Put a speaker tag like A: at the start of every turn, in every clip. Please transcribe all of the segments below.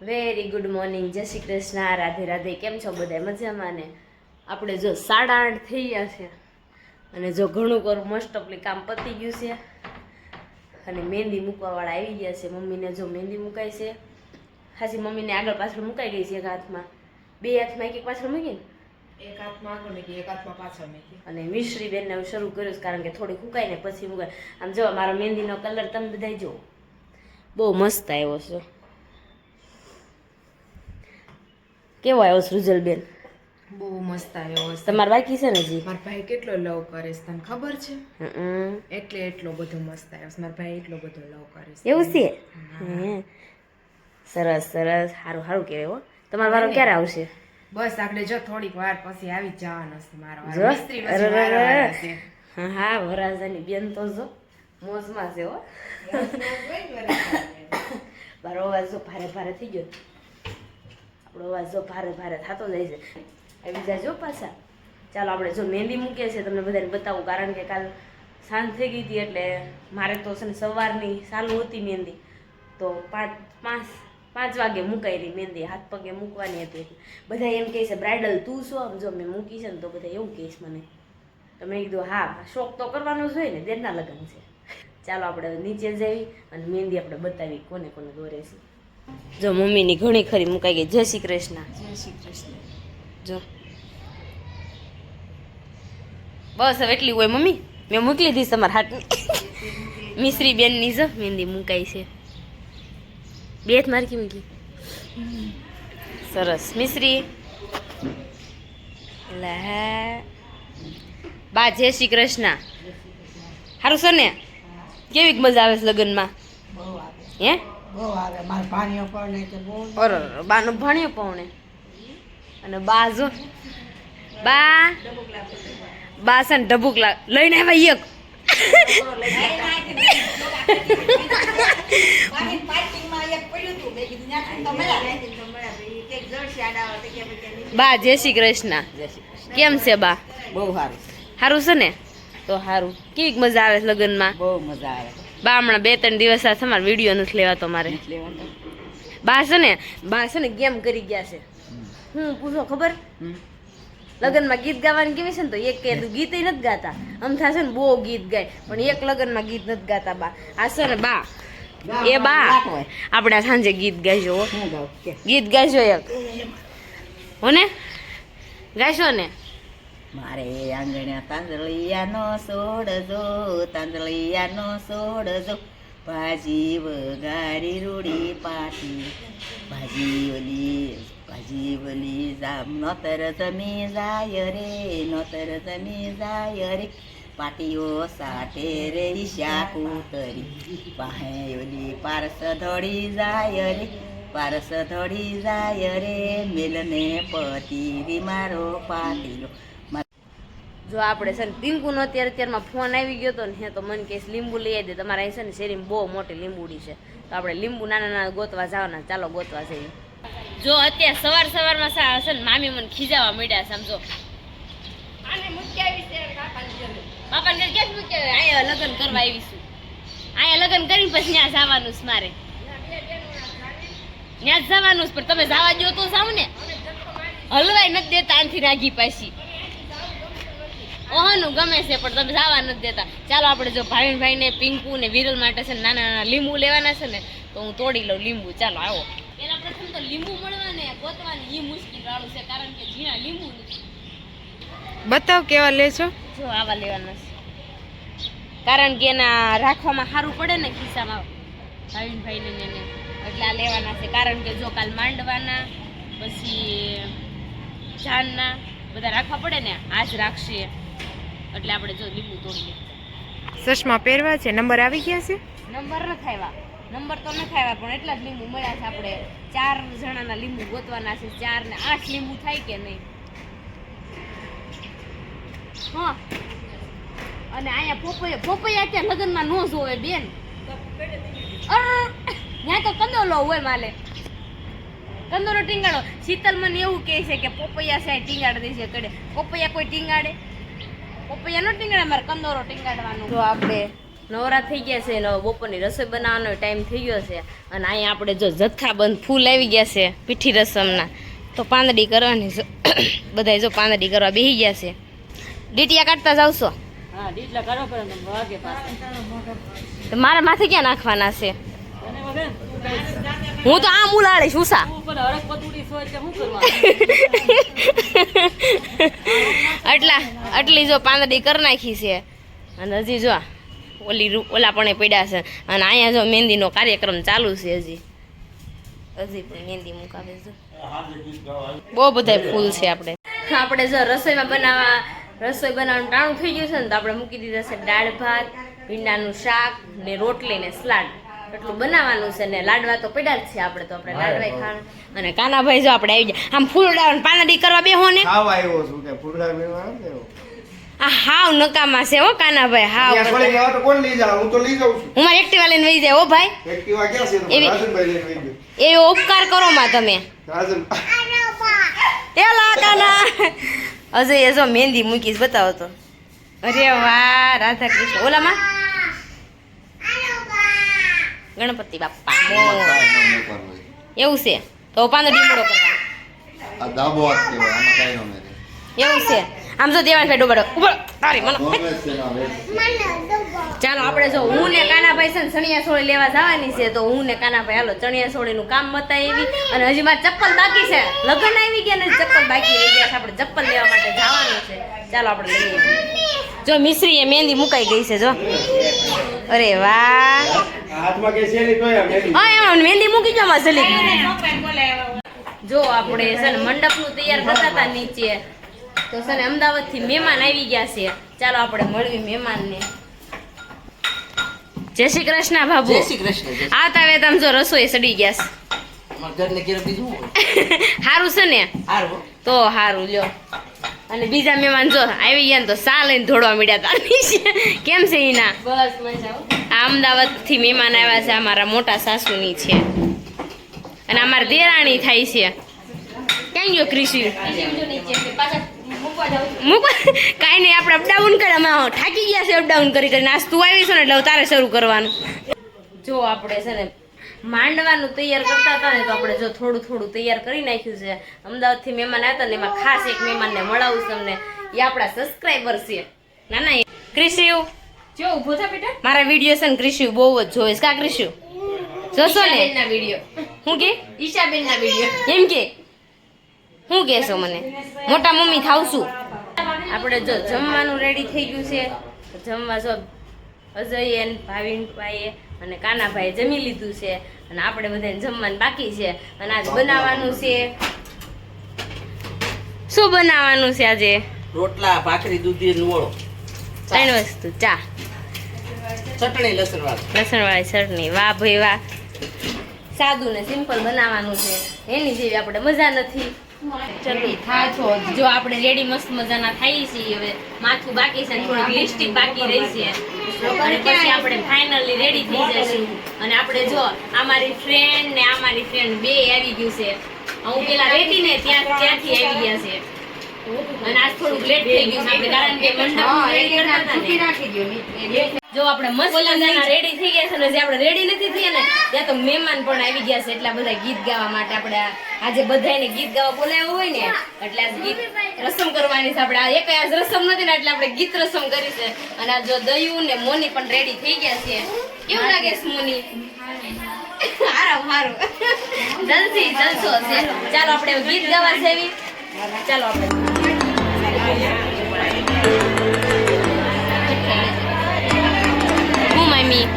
A: Very good morning, જય શ્રી કૃષ્ણ, રાધે રાધે. કેમ છો બધા? મજામાં ને? આપણે જો 8:30 થઈ ગયા છે અને જો ઘણું કરું મોસ્ટ ઓફલી કામ પતી ગયું છે અને મહેંદી મૂકવાવાળા આવી ગયા છે. મમ્મીને જો મહેંદી મુકાય છે. હાજી મમ્મીને આગળ પાછળ મુકાઈ ગઈ છે. એક હાથમાં, બે હાથમાં એક એક પાછળ મૂકીને
B: એક હાથમાં આગળ મૂકી, એક હાથમાં પાછળ મૂકી.
A: અને મિશ્રી બેનને હું શરૂ કર્યું કારણ કે થોડી ફૂકાય ને પછી મુકાય. આમ જો મારો મહેંદીનો કલર તમે બધા જો બહુ મસ્ત આવ્યો છે. કેવો આવ્યો સૃજલ બેન?
B: બહુ મસ્ત આવ્યો છે.
A: તમારે બાકી છે ને હજી?
B: મારા ભાઈ કેટલો લવ કરે છે તને ખબર છે? એટલે એટલો બધો મસ્ત આવ્યો છે. મારા ભાઈ એટલો બધો લવ કરે છે.
A: એવું છે? સરસ સરસ, સારું સારું કહેવાય હો. તમારો વારો ક્યારે આવશે?
B: બસ આપણે જો થોડીક વાર પછી આવી જ જવાનો છે મારો
A: જો
B: વારો. મિસ્ત્રી પછી વારો આવે છે.
A: હા હા, વરાજાની બેન તો જો મોજમાં છે હો. મારો અવાજ જો ભારે ભારે થઈ ગયો. આપણો અવાજ જો ભારે ભારે થતો જાય છે. આવી જાય જો પાછા. ચાલો આપણે જો મહેંદી મૂકીએ છીએ તમને બધાને બતાવું કારણ કે કાલ સાંજ થઈ ગઈ હતી એટલે મારે તો છે ને સવારની ચાલુ હતી મહેંદી તો 5 વાગે મુકાઈ રહી મહેંદી. હાથ પગે મૂકવાની હતી. બધા એમ કહે છે બ્રાઇડલ તું શું? આમ જો મેં મૂકી છે ને તો બધા એવું કહે છે મને. તો મેં કીધું હા, શોખ તો કરવાનો જ હોય ને, દેરના લગ્ન છે. ચાલો આપણે નીચે જઈ અને મહેંદી આપણે બતાવી કોને કોને દોરે છે. જો મમ્મીની ઘણી ખરી મુકાઈ ગઈ. જય શ્રી કૃષ્ણ.
B: જય શ્રી કૃષ્ણ.
A: જો બસ હવે એટલી હોય મમ્મી. મેં મૂકી લીધી તમારા હાથની. મિશ્રી બેનની જો મહેંદી મુકાઈ છે. બે હાથ મારકી મૂકી. સરસ મિશ્રી. બા જય શ્રી કૃષ્ણ. સારું છે ને? કેવી મજા આવે છે લગ્નમાં? હે
B: બહુ આવે. મારા ભાણીઓ પણ કે બહુ
A: અરે બાનો ભાણ્યો પૌણે અને બા જો બા છે ને ઢબુક લઈને આવ્યા એક. બા જય શ્રી કૃષ્ણ. કેમ છે બા?
B: બહુ સારું.
A: સારું છે ને? તો સારું. કેવી મજા આવે છે લગ્નમાં?
B: બહુ મજા આવે.
A: બા હમણાં 2-3 દિવસ આ તમારે વિડીયો નથી લેવાતો મારે. બા છે ને ગેમ કરી ગયા છે. હું પૂછો ખબર? લગ્નમાં ગીત ગાવાની કેવી છે ને તો એક કે ગીત નથી ગાતા. આમ થશે ને બહુ ગીત ગાય પણ એક લગ્નમાં ગીત નથી ગાતા બા. આ છે ને બા એ બા આપણે સાંજે ગીત ગાઈજો. ગીત ગાઈજો એક હો ને? ગાઈશો ને?
C: મારે આંગણે તાંદળિયાનો છોડજો, તાંદળિયાનો છોડજો, ભાજી વગાડી રૂડી પાટી, ભાજી ઓલી જામ નોતર જમી જાય રે, નોતર જમી જાય રે, પાટીઓ સાટે રે ઈશા કૂતરી, પાહે ઓલી પારસ ધોળી જાય રે, પારસ ધોળી જાય રે, મેલને પતિ મારો પાટીલો.
A: જો આપણે છે ને પિંકુનો અત્યારમાં ફોન આવી ગયો હતો ને હે તો મને કહેશ લીંબુ લઈ આવી દે. તમારે અહીં છે ને શેરીમાં બહુ મોટી લીંબુડી છે તો આપણે લીંબુ નાના નાના ગોતવા જવાના. ચાલો ગોતવા જઈએ. જો અત્યારે સવારમાં છે ને મામી મને ખીજાવા મળ્યા સમજો. બાપાને ક્યાં મૂક્યા? અહીંયા લગ્ન કરવા આવીશું. અહીંયા લગ્ન કરીને પછી ત્યાં જવાનું છે મારે. ત્યાં જ જવાનું છે પણ તમે જવા દો તો જાવ ને. હલવાઈ નથી દેતા આનથી રાગી પાછી. ઓહનું ગમે છે પણ તમે જવા નથી દેતા. ચાલો આપણે જો ભાવિનભાઈ ને પિંકુ ને વિરલ માટે છે ને નાના નાના લીંબુ લેવાના છે ને તો હું તોડી લઉં લીંબુ. ચાલો આવો. એના પ્રથમ તો લીંબુ મળવાને ગોતવાની એ મુશ્કેલ વાળું છે કારણ કે ઝીણા લીંબુ નથી.
B: બતાવ કેવા લેશો?
A: જો આવા લેવાના છે કારણ કે એના રાખવામાં સારું પડે ને ખિસ્સામાં ભાવિનભાઈ ને એટલે આ લેવાના છે કારણ કે જો કાલ માંડવાના પછી જાનના બધા રાખવા પડે ને આજ રાખશે એટલે આપણે જો લીંબુ તોડી લઈએ.
B: ચશ્મા પહેરવા છે. નંબર આવી ગયા છે?
A: નંબર નથી આવ્યા. નંબર તો નથી આવ્યા પણ એટલા જ લીંબુ મળ્યા છે. આપણે 4 જણાના લીંબુ ગોતવાના છે. 4 ને 8 લીંબુ થાય કે નહીં? હા. અને અહીંયા પોપૈયા ત્યાં લગ્નમાં ન જોવે બેન. ત્યાં તો કંદોલો હોય માલે. કંદોરો ટીંગાડો. શીતલ મને એવું કહે છે કે પોપૈયા સાહેબ ટીંગાડ દે છે કડે. પોપૈયા કોઈ ટીંગાડે? પોપૈયા નો ટીંગાડે, મારે કંદોરો ટીંગાડવાનો. જો આપણે નવરા થઈ ગયા છે ને બપોરની રસોઈ બનાવવાનો ટાઈમ થઈ ગયો છે અને અહીંયા આપણે જો જથ્થાબંધ ફૂલ આવી ગયા છે પીઠી રસમના તો પાંદડી કરવાની છે બધા જો પાંદડી કરવા બેસી ગયા છે ડીટિયા કાઢતા જાવશો
C: હા ડીટલા કરો પર વાગે પાછા
A: તો મારા માથે ક્યાં નાખવાના છે હું તો આમ ઉલાડીશ ઉષા
C: ઉપર હરક પતુડી સોય એટલે શું કરવાનું
A: આટલી જો પાંદડી કરી નાખી છે અને હજી જો ઓલા પણ પડ્યા છે અને અહીંયા જો મહેંદીનો કાર્યક્રમ ચાલુ છે હજી પણ મહેંદી મુકાવે છે બહુ બધા ફૂલ છે આપણે જો રસોઈ બનાવવાનું ટાણું થઈ ગયું છે ને તો આપણે મૂકી દીધા છે દાળ ભાત ભીંડાનું શાક ને રોટલી ને સલાડ એટલું બનાવવાનું છે ને લાડવા તો પડ્યા જ છે આપણે લાડવા ખાવાનું અને કાનાભાઈ જો આપણે આવી ગયા આમ ફૂલડા પાંદડી કરવા બેહો ને આ હાવ નકામા છે હો કાનાભાઈ હાવ હું મારી એક્ટિવા લઈને વહી જાય હો ભાઈ એવો ઉપકાર કરો માં તમે એલા કાના અજય એ જો મહેંદી મૂકીશ બતાવો તો અરે વાહ રાધા કૃષ્ણ ઓલામાં ગણપતિ બાપ્પા એવું છે તો પાંદડી મોડો કરવાનો એવું છે આમ જો દેવાનભાઈ ડોબાડો ઉપર તારી મને ચાલો આપણે જો હું ને કાનાભાઈ છે ને ચણિયા સોળી લેવા જવાની છે તો હું ને કાનાભાઈ હાલો ચણિયા સોળીનું કામ મતાય એવી અને હજી મારે ચપ્પલ બાકી છે લગ્ન આવી ગયા ને ચપ્પલ બાકી રહી ગયા છે આપણે ચપ્પલ લેવા માટે જવાનું છે ચાલો આપણે લઈએ જો મિશ્રી એ મહેંદી મુકાઈ ગઈ છે જો અરે વાહ હા એમાં મહેંદી મૂકી જો માં જલી જો આપણે છે ને મંડપનું તૈયાર કરતા હતા નીચે તો છે ને અમદાવાદથી મહેમાન આવી ગયા છે ચાલો આપણે મળવી મહેમાનને જય શ્રી કૃષ્ણ બાબુ આવતા વે તમે જો રસોઈ સડી ગયા છે સારું છે ને તો સારું લ્યો અને બીજા મહેમાન જો આવી ગયા ને તો સા લઈને દોડવા મળ્યા હતા કેમ છે ઈના બસ મજા આ અમદાવાદથી મહેમાન આવ્યા છે અમારા મોટા સાસુની છે અને અમારા દેરાણી થાય છે ક્યાં ગયો કૃષિ કાંઈ નહીં આપણે અપડાઉન કરે અમે થાકી ગયા છે અપડાઉન કરી કરીને આજ તું આવી છે ને એટલે તારે શરૂ કરવાનું જો આપણે છે ને માંડવાનું તૈયાર કરતા હતા ને તો આપણે જો થોડું તૈયાર કરી નાખ્યું છે અમદાવાદથી મહેમાન આવ્યા ને એમાં ખાસ એક મહેમાનને મળાવું તમને એ આપણા સબસ્ક્રાઈબર છે ના ક્રિશિવ જો ઊભો થા બેટા મારા વિડીયો છે ને ક્રિશિવ બહુ જ જોઈશ કા ક્રિશિવ જોશો ને ના વિડીયો હું કે ઈશાબેન ના વિડીયો એમ કે હું કહેશો મને મોટા મમ્મી થાવ છું આપણે જો જમવાનું રેડી થઈ ગયું છે જમવા જો અજય અને ભાવિનભાઈએ અને કાનાભાઈએ જમી લીધું છે અને આપણે બધાને જમવાનું બાકી છે અને આજ બનાવવાનું છે શું બનાવવાનું છે આજે
C: રોટલા ભાખરી દૂધી ઓળો
A: 3 વસ્તુ ચા
C: ચટણી
A: લસણવાળી ચટણી વાહ ભાઈ વાહ સાદું ને સિમ્પલ બનાવવાનું છે એની જેવી આપણે મજા નથી ચટણી થાચો જો આપણે રેડી મસ્ત મજાના થઈ છીએ હવે માથું બાકી છે થોડીક લિપસ્ટિક બાકી રહી છે અને પછી આપણે ફાઇનલી રેડી થઈ જઈશું અને આપણે જો અમારી ફ્રેન્ડ ને અમારી ફ્રેન્ડ બે આવી ગયું છે હું પેલા રેડી ને ત્યાંથી આવી ગયા છે અને આજ થોડુંક લેટ થઈ ગયું છે આપણે કારણ કે મંડપ રેડી કરતા હતા જો આપણે મસ્ત મજાના રેડી થઈ ગયા છે ને જે આપણે રેડી નથી થયા ને ત્યાં તો મહેમાન પણ આવી ગયા છે એટલા બધા ગીત ગાવા માટે આપણે આજે બધાને ગીત ગાવા બોલાવ્યો હોય ને એટલે આજ ગીત રસમ કરવાની છે આપણે એક આજ રસમ નથી ને એટલે આપણે ગીત રસમ કરી છે અને આ જો દયું ને મોની પણ રેડી થઈ ગયા છે કેવું લાગે છે મોની હારું જલ્દી જલસો છે ચાલો આપણે ગીત ગાવા છે એવી ચાલો આપણે હું મમ્મી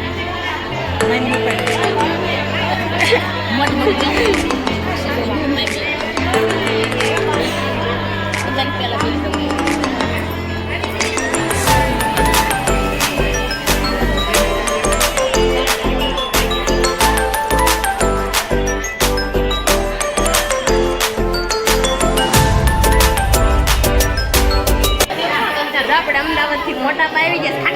A: આપણે અમદાવાદથી મોટા પાવી ગયા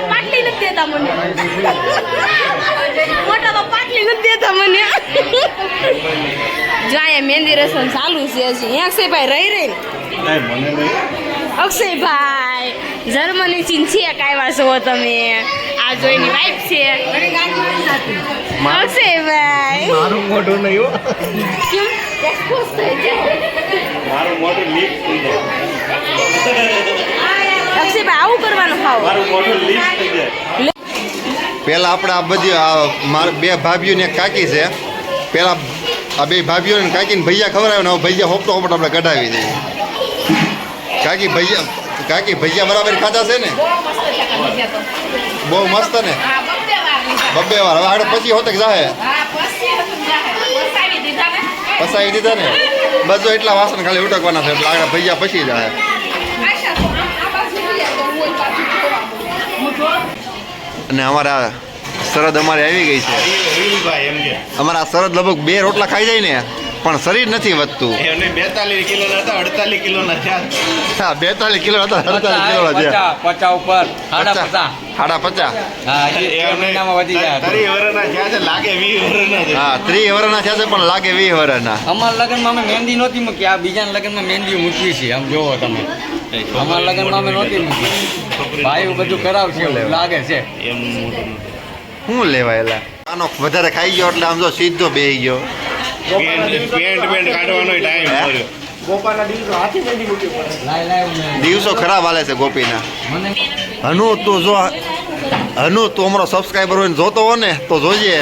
A: પાટલી નથી દેતા મને મોટા પાટલી નથી દેતા મને જો અહીંયા મહેંદી રસમ ચાલુ છે હજી અહીંયા છે ભાઈ રહી અક્ષયભાઈ જર્મની ચીનથી આવ્યા છો તમે આ જોઈની વાઈફ છે અક્ષયભાઈ
D: મારું મોઢું નહીં હો
A: કેમ એક્સપોઝ થઈ જાય
D: મારું મોઢું લીક થઈ જાય
A: અક્ષયભાઈ આવું કરવાનું ખાવ
D: મારું મોઢું લીક થઈ જાય
E: પહેલાં આપણે આ બધી મારા બે ભાભીઓને એક કાકી છે પહેલાં આ બે ભાભીઓને કાકીને ભૈયા ખવડાવે ને હવે ભૈયા હોપટો હોપટ આપણે કઢાવી દઈએ કાકી ભૈયા બરાબર ખાધા છે ને બહુ મસ્ત ને બબ્બે વાર હવે આગળ પછી હોતે જાહે પસાવી દીધા ને બધું એટલા વાસણ ખાલી ઉટકવાના છે એટલે આગળ ભૈયા પછી જાય અને અમારા શરદ અમારે આવી ગઈ છે
D: રીલભાઈ એમ કે
E: અમારા શરદ લગભગ 2 રોટલા ખાઈ જાય ને પણ શરીર નથી વધતું
D: એમને 42 કિલોના હતા 48 કિલોના થયા
E: હા 42 કિલો હતા 48 કિલો હતા
F: 50 ઉપર 50
E: સાડા 50
F: હા એક મહિનામાં વધી જાય
D: 30 વર્ષના થયા છે લાગે 20 વર્ષના છે
E: હા 30 વર્ષના થયા છે પણ લાગે 20 વર્ષના
F: અમારા લગ્નમાં અમે મહેંદી નહોતી મૂકી આ બીજાના લગ્નમાં મહેંદી મૂકવી છે આમ જોવો તમે અમારા લગ્નમાં અમે નહોતી મૂકી ભાઈ બધું કરાવશે એવું લાગે છે
D: એમનું મોઢું
E: શું લેવાયેલા આનો વધારે ખાઈ ગયો એટલે આમ જો સીધો બેહી ગયો
D: પેન્ટ કાઢવાનો ટાઈમ કર્યો
E: દિવસો ખરાબ હાલે છે ગોપીના
F: મને
E: હનુ તું જો હનુ તું અમારો સબસ્ક્રાઈબર હોય ને જોતો હો ને તો જોઈએ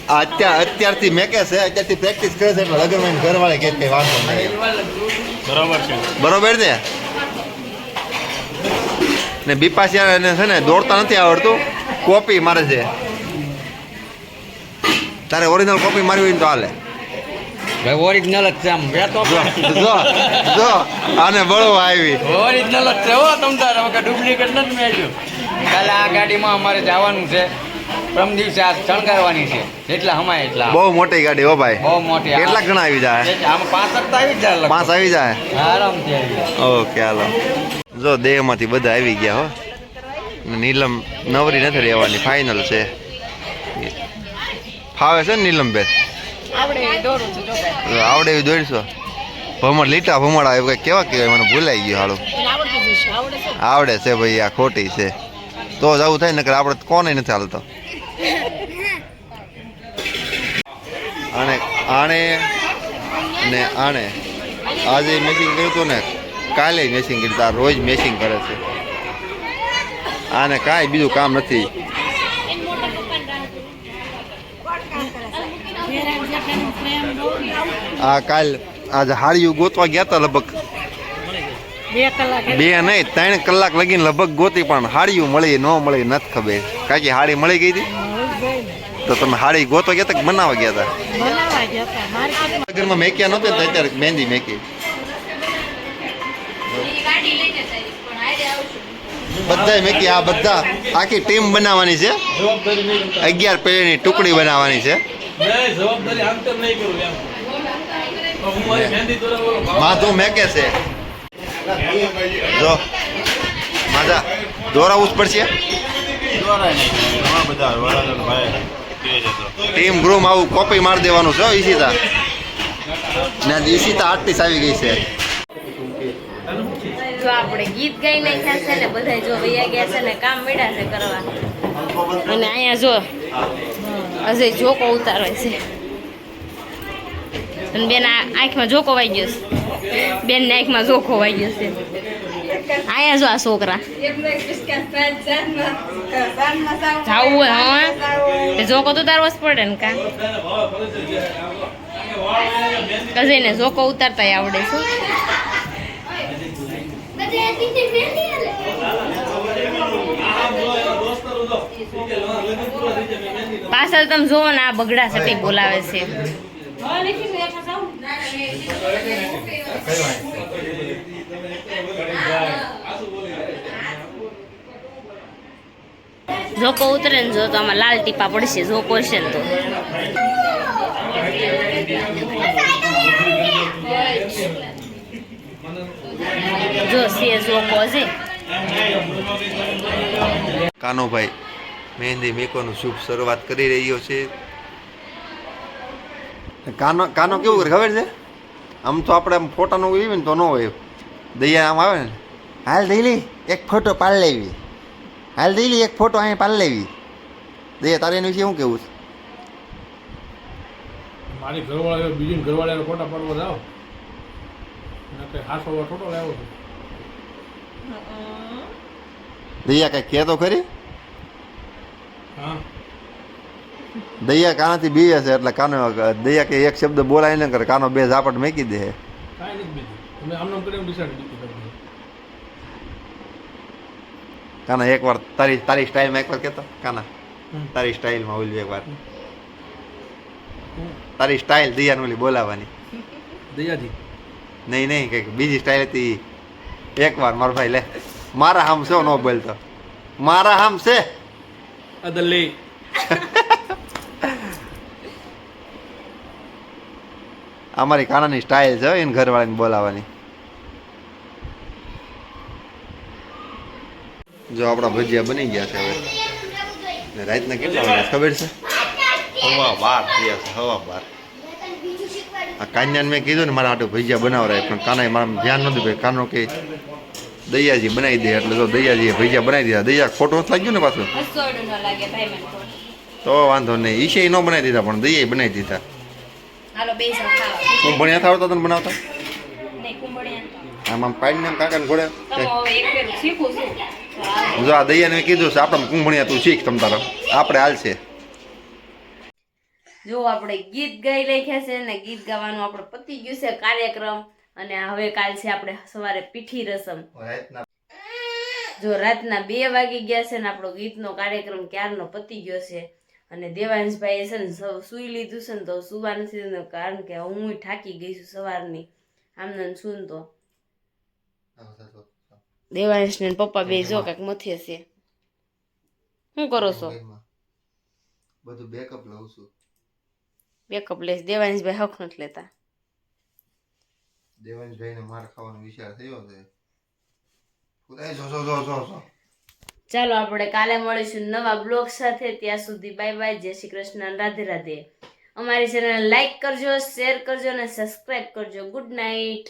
E: આ અત્યારથી મેકે છે અત્યારથી પ્રેક્ટિસ કરે છે એટલે લગ્નમાં ઘરવાળે કે કંઈ વાંધો નહીં
D: બરાબર છે
E: બરોબર ને ને બીપાસિયાને છે ને દોડતા નથી આવડતું કોપી મારે છે તારે ઓરિજિનલ કોપી મારવી હોય ને તો હાલે
F: ભાઈ ઓરિજિનલ જ છે આમ વેતો
E: જો આને બળવા આવી
F: ઓરિજિનલ જ છે હો તમ તારે વખત ડુપ્લિકેટ નથી મેળ્યું કાલે આ ગાડીમાં અમારે જવાનું છે પ્રમ દિવસે આ શણગારવાની છે જેટલા હમાય એટલા
E: બહુ મોટી ગાડી હો ભાઈ
F: બહુ મોટી
E: કેટલા ઘણા આવી જાય
F: આમાં 5 તો આવી જ જાય લગભગ.
E: 5 આવી જાય
F: આરામથી આવી જાય.
E: ઓકે હાલો જો દેહમાંથી બધા આવી ગયા હો ને નીલમ નવરી નથી રહેવાની ફાઇનલ છે ફાવે છે ને નીલમબેન આવડે એવી દોડશો ભમર લીટા ભમર આવે કંઈક કેવા કહેવાય મને ભૂલાઈ ગયું હાલું આવડે છે ભાઈ આ ખોટી છે તો જ આવું થાય નકર આપણે કોને નથી હાલતો આણે ને આણે આજે મેચિંગ કર્યું હતું ને કાલે મેચિંગ કર્યું આ રોજ મેચિંગ કરે છે આને કાંઈ બીજું કામ નથી આ કાલ આજે હાડિયું ગોતવા ગયા હતા લગભગ 2 નહીં 3 કલાક લગીને લગભગ ગોતી પણ હાડિયું મળી ન મળી નથી ખબર કાકી હાડી મળી ગઈ હતી તો તમે હાડી ગોતવા ગયા હતા કે બનાવવા ગયા હતા ઘરમાં મેક્યા નહોતા ને અત્યારે મહેંદી મેકી બધા મેકી આ બધા આખી ટીમ બનાવવાની છે 11 પેઢીની ટુકડી બનાવવાની છે માધુ મેકે છે જો માધા દોરાવું જ પડશે ટીમ ગ્રુમ આવું કોપી મારી દેવાનું છે ઈશિતા ને ઈશિતા આર્ટિસ્ટ આવી ગઈ છે
A: જો આપણે ગીત ગાઈ નાખ્યા છે ને બધા જો વૈયા ગયા છે ને કામ મળ્યા છે કરવા અને અહીંયા જો અજય જોકો ઉતારે છે અને બેન આંખમાં જોકો વાઈ ગયો છે બેન ની આંખમાં જોકો વાઈ ગયો છે અહીંયા જો આ છોકરા જાવું હોય હા તે જોકો તો ઉતારવો જ પડે ને કા કજઈને જોકો ઉતારતા આવડે છે પાછળ તમે જોવો ને આ બગડા સટી બોલાવે છે જોકો ઉતરે ને જો તો આમાં લાલ ટીપા પડશે જોકો છે ને તો જો છે જોકો છે
E: કાનોભાઈ મહેંદી મેકવાનું શુભ શરૂઆત કરી રહ્યો છે કાનો કેવું કરે ખબર છે આમ તો આપણે આમ ફોટાનું હોય ને તો ન હોય દૈયા આમ આવે ને, હાલ દઈલી એક ફોટો પાડી લેવી, હાલ દઈલી એક ફોટો અહીં પાડી લેવી. દૈયા તારે એનું વિશે શું કેવું છે?
G: મારી ઘરવાળા બીજી ઘરવાળા ફોટા પાડવા જાઓ કઈ હાસો ફોટો લાવ્યો છું.
E: દૈયા કઈ કહે તો ખરી?
G: હા
E: દૈયા કાનાથી બીએ છે એટલે કાનો દૈયા કે એક શબ્દ બોલાય ન કરે, કાનો બે ઝાપટ મેકી દે.
G: કાંઈ નથી બીજું તમે આમ નામ કરીને ડિસાઈડ કરી.
E: કાના એકવાર તારી સ્ટાઇલમાં એકવાર કહેતો, કાના તારી સ્ટાઇલમાં ઓલી એકવાર તારી સ્ટાઇલ દૈયાને ઓલી બોલાવવાની.
G: દયાજી
E: નહીં નહીં કંઈક બીજી સ્ટાઇલ હતી. એકવાર મારો ભાઈ લે, મારા હામ છે નો બોલતો, મારા હામ છે.
G: અદલ્લી
E: અમારી કાનાની સ્ટાઇલ છે એને ઘરવાળાને બોલાવવાની. જો આપણા ભજીયા બની ગયા છે હવે. ને રાતના કેટલા વાગ્યા ખબર છે? 12:15 થયા છે, 12:15. આ કાન્યાને મેં કીધું ને મારા હાટુ ભજીયા બનાવરાય, પણ કાનાએ મારા ધ્યાન નહોતું ભાઈ. કાનો કે દૈયાજી બનાવી દે, એટલે જો દૈયાજીએ ભજીયા બનાવી દીધા. દૈયા ખોટું નથી લાગ્યું ને પાછું?
A: હસોડું ન લાગે ભાઈ મને તો.
E: તો વાંધો નહીં, ઈશે ન બનાવી દીધા પણ દૈયાએ બનાવી દીધા.
A: હાલો બેસો ખાવા.
E: કુંભણિયા આવડતા તને બનાવતા?
A: નહીં કુંભળિયા
E: આમ આમ પાડીને એમ કાકાને ઘોડે.
A: તમે હવે એક ફેર શીખું છું.
E: જો આ દૈયાને મેં કીધું છે આપણે કુંભણિયા તું શીખ તમ તારો, આપણે હાલશે.
A: જો આપણે ગીત ગાઈ રાખ્યા છે ને ગીત ગાવાનું આપણે પતી ગયું છે કાર્યક્રમ. અને હવે કાલ છે આપણે સવારે પીઠી રસમ. જો રાતના 2 વાગી ગયા છે ને આપણો ગીતનો કાર્યક્રમ ક્યારનો પતી ગયો છે. અને દેવાંશભાઈએ છે ને સૂઈ લીધું છે ને તો સુવા નથી દીધું, કારણ કે હું થાકી ગઈ છું સવારની આમને સુન. તો દેવાંશ ને પપ્પા બે જો કાંઈક મથે છે. શું કરો છો?
E: બધું બેકઅપ લઉં છું.
A: Backup less. દેવાંશભાઈ હક નથી લેતા.
E: દેવાંશભાઈને માર ખાવાનો વિચાર થયો છે. ખુદાય જો
A: ચાલો આપણે કાલે મળીશું નવા બ્લોગ સાથે. ત્યાં સુધી બાય બાય, જય શ્રી કૃષ્ણ, રાધે રાધે. અમારી ચેનલ લાઈક કરજો, શેર કરજો અને સબસ્ક્રાઈબ કરજો. Good night.